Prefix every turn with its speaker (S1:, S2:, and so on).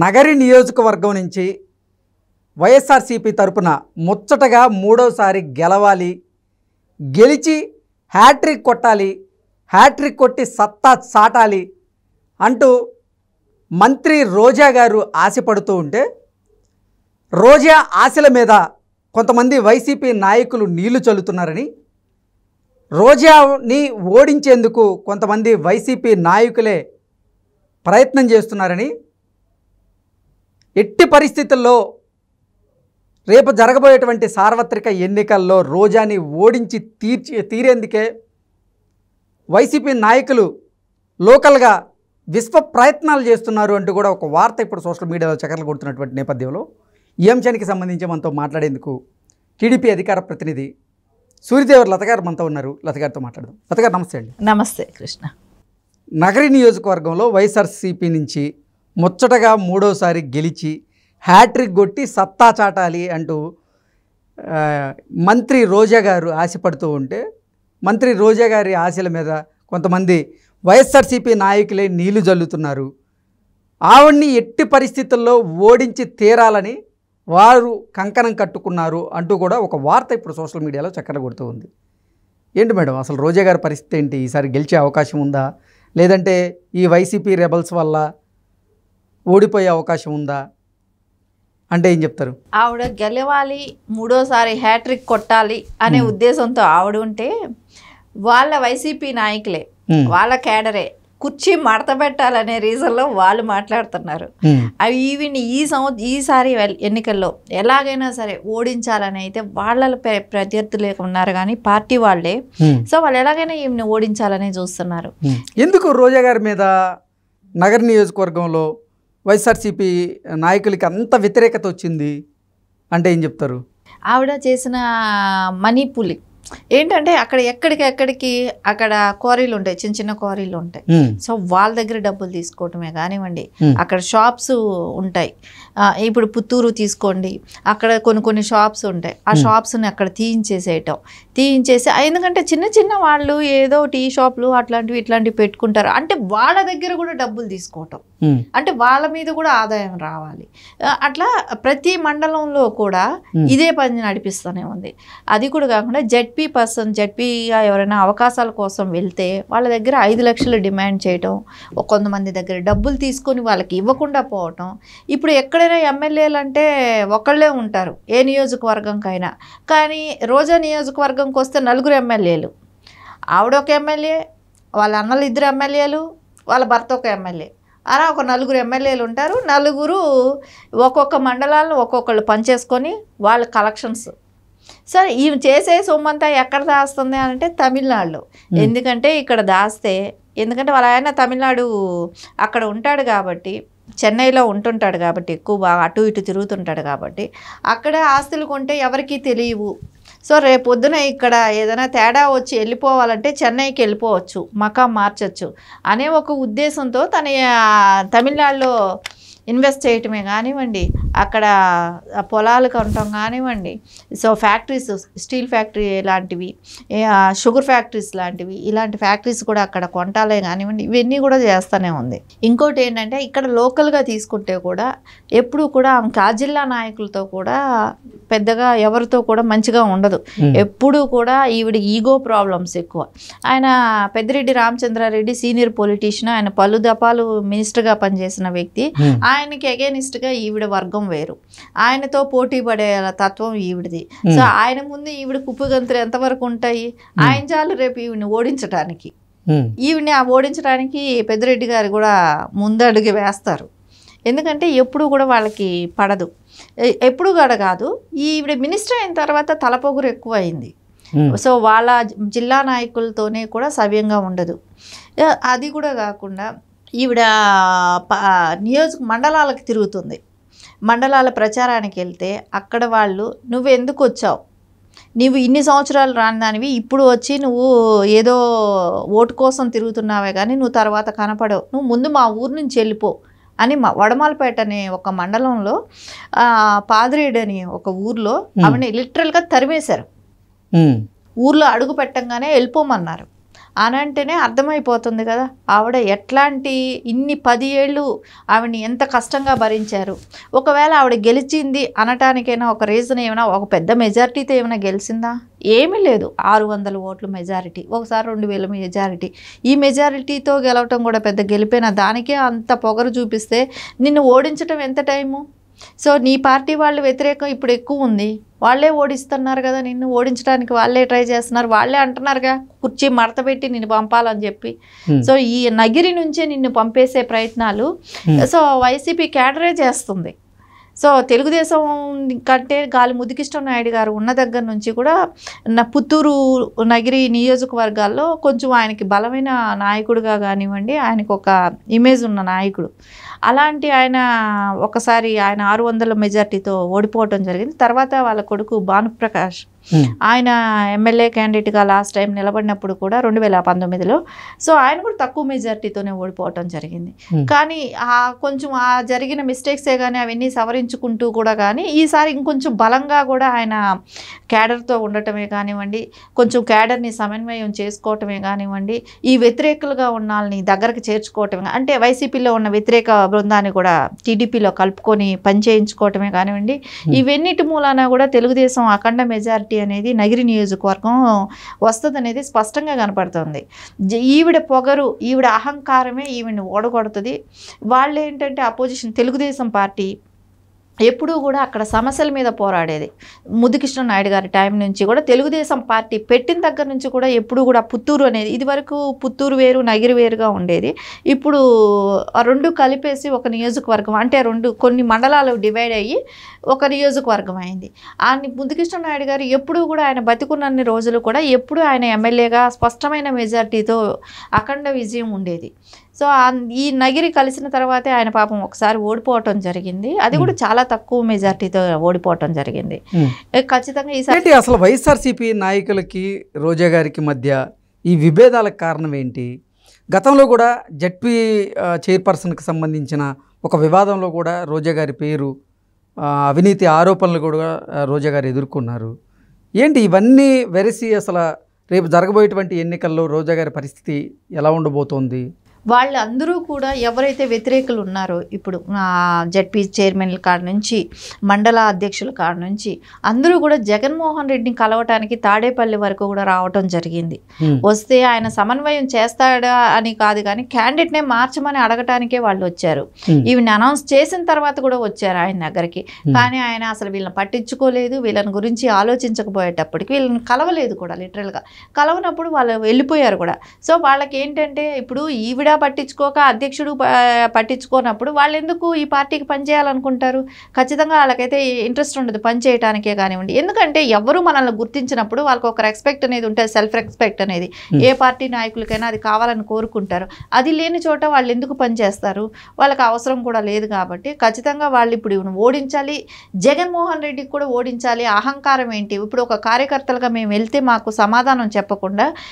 S1: నగరి నియోజకవర్గం నుంచి వైఎస్ఆర్సీపీ తరపున ముచ్చటగా మూడోసారి గెలవాలి, గెలిచి హ్యాట్రిక్ కొట్టాలి, హ్యాట్రిక్ కొట్టి సత్తా చాటాలి అంటూ మంత్రి రోజా గారు ఆశపడుతూ ఉంటే, రోజా ఆశల మీద కొంతమంది వైసీపీ నాయకులు నీళ్లు చల్లుతున్నారని, రోజాని ఓడించేందుకు కొంతమంది వైసీపీ నాయకులే ప్రయత్నం చేస్తున్నారని, ఎట్టి పరిస్థితుల్లో రేపు జరగబోయేటువంటి సార్వత్రిక ఎన్నికల్లో రోజాని ఓడించి తీరేందుకే వైసీపీ నాయకులు లోకల్గా విశ్వ ప్రయత్నాలు చేస్తున్నారు అంటూ కూడా ఒక వార్త ఇప్పుడు సోషల్ మీడియాలో చక్కర్లు కొడుతున్నటువంటి నేపథ్యంలో ఈ అంశానికి సంబంధించి మనతో మాట్లాడేందుకు టీడీపీ అధికార ప్రతినిధి సూర్యదేవర్ లత గారు మనతో ఉన్నారు. లత గారితో మాట్లాడదాం. లత గారు నమస్తే అండి.
S2: నమస్తే కృష్ణ.
S1: నగరి నియోజకవర్గంలో వైఎస్ఆర్సీపీ నుంచి ముచ్చటగా మూడోసారి గెలిచి హ్యాట్రిక్ కొట్టి సత్తా చాటాలి అంటూ మంత్రి రోజా గారు ఆశపడుతూ ఉంటే, మంత్రి రోజా గారి ఆశల మీద కొంతమంది వైఎస్ఆర్సీపీ నాయకులే నీళ్లు జల్లుతున్నారు. ఆవిడ్ని ఎట్టి పరిస్థితుల్లో ఓడించి తీరాలని వారు కంకణం కట్టుకున్నారు అంటూ కూడా ఒక వార్త ఇప్పుడు సోషల్ మీడియాలో చక్కర్లు కొడుతూ ఉంది. ఏంటి మేడం అసలు రోజా గారి పరిస్థితి ఏంటి? ఈసారి గెలిచే అవకాశం ఉందా, లేదంటే ఈ వైసీపీ రెబల్స్ వల్ల ఓడిపోయే అవకాశం ఉందా అంటే ఏం చెప్తారు?
S2: ఆవిడ గెలవాలి, మూడోసారి హ్యాట్రిక్ కొట్టాలి అనే ఉద్దేశంతో ఆవిడ ఉంటే, వాళ్ళ వైసీపీ నాయకులే, వాళ్ళ కేడరే కుర్చీ మడత పెట్టాలనే రీజన్లో వాళ్ళు మాట్లాడుతున్నారు. అవి ఈవిని ఈసారి ఎన్నికల్లో ఎలాగైనా సరే ఓడించాలని అయితే వాళ్ళ ప్రత్యర్థులు ఉన్నారు కానీ పార్టీ వాళ్ళే. సో వాళ్ళు ఎలాగైనా ఈవిని ఓడించాలని చూస్తున్నారు.
S1: ఎందుకు రోజా గారి మీద నగర నియోజకవర్గంలో వైఎస్ఆర్సీపీ నాయకులకి అంత వ్యతిరేకత వచ్చింది అంటే ఏం చెప్తారు?
S2: ఆవిడ చేసిన మనీ పులి ఏంటంటే, అక్కడ ఎక్కడికి అక్కడ క్వారీలు ఉంటాయి, చిన్న చిన్న క్వారీలు ఉంటాయి. సో వాళ్ళ దగ్గర డబ్బులు తీసుకోవటమే కానివ్వండి, అక్కడ షాప్స్ ఉంటాయి. ఇప్పుడు పుత్తూరు తీసుకోండి, అక్కడ కొన్ని షాప్స్ ఉంటాయి. ఆ షాప్స్ని అక్కడ తీయించేసి ఎందుకంటే చిన్న చిన్న వాళ్ళు ఏదో టీ షాప్లు ఇట్లాంటివి పెట్టుకుంటారు. అంటే వాళ్ళ దగ్గర కూడా డబ్బులు తీసుకోవటం, అంటే వాళ్ళ మీద కూడా ఆదాయం రావాలి. అట్లా ప్రతి మండలంలో కూడా ఇదే పని నడిపిస్తూనే ఉంది. అది కూడా కాకుండా జడ్పీగా ఎవరైనా అవకాశాల కోసం వెళ్తే వాళ్ళ దగ్గర 5 లక్షలు డిమాండ్ చేయటం, కొంతమంది దగ్గర డబ్బులు తీసుకొని వాళ్ళకి ఇవ్వకుండా పోవటం. ఇప్పుడు ఎక్కడైనా ఎమ్మెల్యేలు అంటే ఒకళ్ళే ఉంటారు ఏ నియోజకవర్గంకైనా, కానీ రోజా నియోజకవర్గంకి వస్తే 4 ఎమ్మెల్యేలు. ఆవిడ ఒక ఎమ్మెల్యే, వాళ్ళ అన్నలు 2 ఎమ్మెల్యేలు, వాళ్ళ భర్త ఒక ఎమ్మెల్యే, అలా ఒక 4 ఎమ్మెల్యేలు ఉంటారు. 4 ఒక్కొక్క మండలాలను ఒక్కొక్కళ్ళు పనిచేసుకొని వాళ్ళ కలెక్షన్స్. సరే, ఈమె చేసే సొమ్మంతా ఎక్కడ దాస్తుంది అంటే తమిళనాడులో. ఎందుకంటే ఇక్కడ దాస్తే, ఎందుకంటే వాళ్ళ ఆయన తమిళనాడు అక్కడ ఉంటాడు కాబట్టి, చెన్నైలో ఉంటుంటాడు కాబట్టి, ఎక్కువ బాగా అటు ఇటు తిరుగుతుంటాడు కాబట్టి అక్కడ ఆస్తులు కొంటే ఎవరికీ తెలియవు. సో రేపొద్దున ఇక్కడ ఏదైనా తేడా వచ్చి వెళ్ళిపోవాలంటే చెన్నైకి వెళ్ళిపోవచ్చు, మకాం మార్చచ్చు అనే ఒక ఉద్దేశంతో తన తమిళనాడులో ఇన్వెస్ట్ చేయటమే కానివ్వండి, అక్కడ పొలాలు కొనటం కానివ్వండి, సో ఫ్యాక్టరీస్, స్టీల్ ఫ్యాక్టరీ లాంటివి, షుగర్ ఫ్యాక్టరీస్ లాంటివి, ఇలాంటి ఫ్యాక్టరీస్ కూడా అక్కడ కొంటాలే కానివ్వండి, ఇవన్నీ కూడా చేస్తూనే ఉంది. ఇంకోటి ఏంటంటే, ఇక్కడ లోకల్గా తీసుకుంటే కూడా ఎప్పుడు కూడా ఆ జిల్లా నాయకులతో కూడా పెద్దగా ఎవరితో కూడా మంచిగా ఉండదు. ఎప్పుడు కూడా ఈవిడ ఈగో ప్రాబ్లమ్స్ ఎక్కువ. ఆయన పెద్దిరెడ్డి రామచంద్రారెడ్డి సీనియర్ పొలిటీషియన్, ఆయన పలు దఫాలు మినిస్టర్గా పనిచేసిన వ్యక్తి. ఆయనకి అగేనిస్ట్గా ఈవిడ వర్గం వేరు, ఆయనతో పోటీ పడే తత్వం ఈవిడిది. సో ఆయన ముందు ఈవిడ కుప్పగంతులు ఎంతవరకు ఉంటాయి? ఆయన చాలు రేపు ఈవిని ఓడించడానికి, ఈవిని ఓడించడానికి పెద్దిరెడ్డి గారు కూడా ముందడుగు వేస్తారు. ఎందుకంటే ఎప్పుడు కూడా వాళ్ళకి పడదు, ఎప్పుడు కూడా కాదు. ఈవిడ మినిస్టర్ అయిన తర్వాత తలపొగురు ఎక్కువ అయింది. సో వాళ్ళ జిల్లా నాయకులతోనే కూడా సవ్యంగా ఉండదు. అది కూడా కాకుండా ఈవిడ మండలాలకు తిరుగుతుంది. మండలాల ప్రచారానికి వెళ్తే అక్కడ వాళ్ళు, నువ్వు ఎందుకు వచ్చావు, నీవు ఇన్ని సంవత్సరాలు రాని దానివి, ఇప్పుడు వచ్చి నువ్వు ఏదో ఓటు కోసం తిరుగుతున్నావే కానీ నువ్వు తర్వాత కనపడవు, నువ్వు ముందు మా ఊరు నుంచి వెళ్ళిపో అని వడమాలపేట అనే ఒక మండలంలో పాదిరేడు అని ఒక ఊర్లో ఆమెని లిటరల్గా తరిమేశారు. ఊర్లో అడుగు పెట్టంగానే వెళ్ళిపోమన్నారు. అని అంటేనే అర్థమైపోతుంది కదా ఆవిడ ఎట్లాంటి ఇన్ని 10 ఏళ్ళు ఆవిడని ఎంత కష్టంగా భరించారు. ఒకవేళ ఆవిడ గెలిచింది అనటానికైనా ఒక రీజన్ ఏమైనా, ఒక పెద్ద మెజారిటీతో ఏమైనా గెలిచిందా? ఏమీ లేదు. 600 ఓట్లు మెజారిటీ, ఒకసారి 2000 మెజారిటీ. ఈ మెజారిటీతో గెలవటం కూడా పెద్ద గెలిపేనా? దానికే అంత పొగరు చూపిస్తే నిన్ను ఓడించటం ఎంత టైము? సో నీ పార్టీ వాళ్ళు వ్యతిరేకం ఇప్పుడు ఎక్కువ ఉంది, వాళ్ళే ఓడిస్తున్నారు కదా, నిన్ను ఓడించడానికి వాళ్ళే ట్రై చేస్తున్నారు, వాళ్ళే అంటున్నారుగా కుర్చీ మడత పెట్టి నిన్ను పంపాలని చెప్పి. సో ఈ నగిరి నుంచే నిన్ను పంపేసే ప్రయత్నాలు సో వైసీపీ క్యాడరే చేస్తుంది. సో తెలుగుదేశం కంటే గాలి ముదికృష్ణ నాయుడు గారు ఉన్న దగ్గర నుంచి కూడా పుత్తూరు నగిరి నియోజకవర్గాల్లో కొంచెం ఆయనకి బలమైన నాయకుడిగా కానివ్వండి, ఆయనకు ఒక ఇమేజ్ ఉన్న నాయకుడు. అలాంటి ఆయన ఒకసారి ఆయన 600 మెజార్టీతో ఓడిపోవటం జరిగింది. తర్వాత వాళ్ళ కొడుకు భానుప్రకాష్ ఆయన ఎమ్మెల్యే క్యాండిడేట్గా లాస్ట్ టైం నిలబడినప్పుడు కూడా 2019లో సో ఆయన కూడా తక్కువ మెజార్టీతోనే ఓడిపోవటం జరిగింది. కానీ కొంచెం ఆ జరిగిన మిస్టేక్సే కానీ అవన్నీ సవరించుకుంటూ కూడా కానీ ఈసారి ఇంకొంచెం బలంగా కూడా ఆయన క్యాడర్తో ఉండటమే కానివ్వండి, కొంచెం క్యాడర్ని సమన్వయం చేసుకోవటమే కానివ్వండి, ఈ వ్యతిరేకులుగా ఉన్న వాళ్ళని దగ్గరకు చేర్చుకోవటమే, అంటే వైసీపీలో ఉన్న వ్యతిరేక బృందాన్ని కూడా టీడీపీలో కలుపుకొని పనిచేయించుకోవటమే కానివ్వండి, ఇవన్నిటి మూలాన కూడా తెలుగుదేశం అఖండ మెజారిటీ అనేది నగిరి నియోజకవర్గం వస్తుంది అనేది స్పష్టంగా కనపడుతుంది. ఈవిడ పొగరు, ఈవిడ అహంకారమే ఈవిడని ఓడగొడుతుంది. వాళ్ళు ఏంటంటే అపోజిషన్ తెలుగుదేశం పార్టీ ఎప్పుడూ కూడా అక్కడ సమస్యల మీద పోరాడేది. ముదికృష్ణ నాయుడు గారి టైం నుంచి కూడా తెలుగుదేశం పార్టీ పెట్టిన దగ్గర నుంచి కూడా ఎప్పుడు కూడా పుత్తూరు అనేది, ఇది వరకు పుత్తూరు వేరు నగిరి వేరుగా ఉండేది, ఇప్పుడు రెండు కలిపేసి ఒక నియోజకవర్గం, అంటే కొన్ని మండలాలు డివైడ్ అయ్యి ఒక నియోజకవర్గం అయింది. ముదికృష్ణ నాయుడు గారు ఎప్పుడూ కూడా ఆయన బతికున్నన్ని రోజులు కూడా ఎప్పుడు ఆయన ఎమ్మెల్యేగా స్పష్టమైన మెజార్టీతో అఖండ విజయం ఉండేది. సో ఈ నగిరి కలిసిన తర్వాతే ఆయన పాపం ఒకసారి ఓడిపోవటం జరిగింది, అది కూడా చాలా తక్కువ మెజార్టీతో ఓడిపోవటం జరిగింది. ఖచ్చితంగా ఈసారి
S1: అసలు వైఎస్ఆర్సీపీ నాయకులకి రోజా గారికి మధ్య ఈ విభేదాలకు కారణం ఏంటి? గతంలో కూడా జడ్పీ చైర్పర్సన్కి సంబంధించిన ఒక వివాదంలో కూడా రోజా గారి పేరు, అవినీతి ఆరోపణలు కూడా రోజా గారు ఎదుర్కొన్నారు. ఏంటి ఇవన్నీ వెరసి అసలు రేపు జరగబోయేటువంటి ఎన్నికల్లో రోజా గారి పరిస్థితి ఎలా ఉండబోతోంది?
S2: వాళ్ళందరూ కూడా ఎవరైతే వ్యతిరేకులు ఉన్నారో ఇప్పుడు జడ్పీ చైర్మన్ల కాడ నుంచి మండల అధ్యక్షుల కాడ నుంచి అందరూ కూడా జగన్మోహన్ రెడ్డిని కలవటానికి తాడేపల్లి వరకు కూడా రావటం జరిగింది. వస్తే ఆయన సమన్వయం చేస్తాడా అని కాదు కానీ క్యాండిడేట్నే మార్చమని అడగటానికే వాళ్ళు వచ్చారు. ఈవిని అనౌన్స్ చేసిన తర్వాత కూడా వచ్చారు ఆయన దగ్గరికి, కానీ ఆయన అసలు వీళ్ళని పట్టించుకోలేదు, వీళ్ళని గురించి ఆలోచించకపోయేటప్పటికి వీళ్ళని కలవలేదు కూడా, లిటరల్గా కలవనప్పుడు వాళ్ళు వెళ్ళిపోయారు కూడా. సో వాళ్ళకి ఏంటంటే ఇప్పుడు ఈవిడ పట్టించుకోక అధ్యక్షుడు పట్టించుకోనప్పుడు వాళ్ళు ఎందుకు ఈ పార్టీకి పనిచేయాలనుకుంటారు? ఖచ్చితంగా వాళ్ళకైతే ఇంట్రెస్ట్ ఉండదు పని చేయడానికే కానివ్వండి. ఎందుకంటే ఎవరు మనల్ని గుర్తించినప్పుడు వాళ్ళకి ఒక రెస్పెక్ట్ అనేది ఉంటుంది, సెల్ఫ్ రెస్పెక్ట్ అనేది ఏ పార్టీ నాయకులకైనా అది కావాలని కోరుకుంటారు. అది లేని చోట వాళ్ళు ఎందుకు పనిచేస్తారు? వాళ్ళకి అవసరం కూడా లేదు. కాబట్టి ఖచ్చితంగా వాళ్ళు ఇప్పుడు ఓడించాలి, జగన్మోహన్ రెడ్డికి కూడా ఓడించాలి. అహంకారం ఏంటి? ఇప్పుడు ఒక కార్యకర్తలుగా మేము వెళ్తే మాకు సమాధానం చెప్పకుండా